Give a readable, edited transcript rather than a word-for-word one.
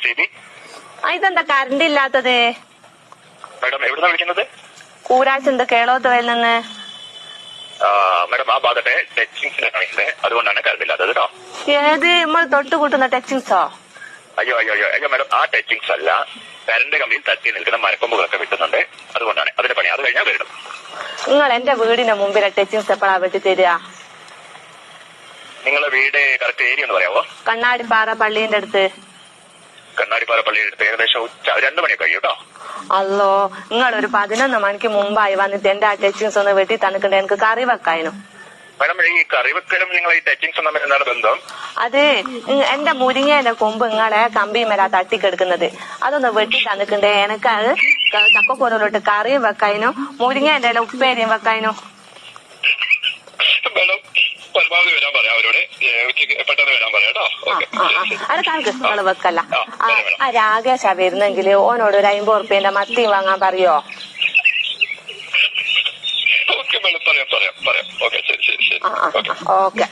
SEB. ഇതെന്താ current ഇല്ലാത്തത്? Madam എവിടുന്നാ വിളിക്കുന്നത്? കൂരാച്ചുണ്ട് കേളോത്തുവയിൽ നിന്ന്. മാഡം ആ ഭാഗത്തെ ടച്ചിങ്സിന്റെ കണക്കില് അതുകൊണ്ടാണ് കറണ്ട് ഇല്ലാത്തത് കേട്ടോ. ഏത് നമ്മൾ തൊട്ടുകൂട്ടുന്ന ടച്ചിങ്സോ? അയ്യോ മാഡം ആ ടച്ചിങ്സ് അല്ല, കറണ്ട് കമ്പിയിൽ തട്ടി നിൽക്കുന്ന മരക്കൊമ്പുകളൊക്കെ വെട്ടുന്നുണ്ട്, അതുകൊണ്ടാണ്. അതിന്റെ പണി അത് കഴിഞ്ഞാൽ വരണം. നിങ്ങൾ എന്റെ വീടിന്റെ മുമ്പിലെ ടച്ചിങ്സ് എപ്പോഴാ വെട്ടി തരിക? നിങ്ങളുടെ വീട് കറക്റ്റ് ഏരിയ ഒന്ന് പറയാമോ? കണ്ണാടിപ്പാറ പള്ളീന്റെ അടുത്ത്. കണ്ണാടിപ്പാറ പള്ളിയുടെ അടുത്ത് ഏകദേശം 2 മണിയൊക്കെ കഴിയും കേട്ടോ. അല്ലോ, നിങ്ങളൊരു 11 മണിക്ക് മുമ്പായി വന്നിട്ട് എന്റെ ആ ടച്ചിങ്സ് ഒന്ന് വെട്ടി തന്നിട്ടുണ്ട്. എനിക്ക് കറി വെക്കായിരുന്നു. മാഡം ഈ കറിവെക്കലും നിങ്ങൾ ഈ ടച്ചിങ്സും തമ്മിൽ എന്താണ് ബന്ധം? അത് എന്റെ മുരിങ്ങേന്റെ കൊമ്പ് നിങ്ങളെ കമ്പിമേലാ തട്ടിക്കെടുക്കുന്നത്. അതൊന്ന് വെട്ടി തന്നിട്ടുണ്ട്. എനിക്ക് അത് ചക്കക്കൂരലോട്ട് കറിയും വെക്കാനും മുരിങ്ങേന്റെ ഉപ്പേരിയും വെക്കാനും. മാഡം പരമാവധി വരാൻ പറയാം അവരോട്, ഉച്ചയ്ക്ക് പെട്ടെന്ന് വരാൻ പറയാം കേട്ടോ. അത് കണക്ക് നിങ്ങൾ വെക്കല്ല. ആ രാകേഷാ വരുന്നെങ്കിൽ ഓനോട് ഒരു 50 ഉറുപ്പ്യന്റെ മത്തി വാങ്ങാൻ പറയോ? ഓക്കെ മാഡം, പറയാം. ഓക്കെ ശരി. ഓക്കെ.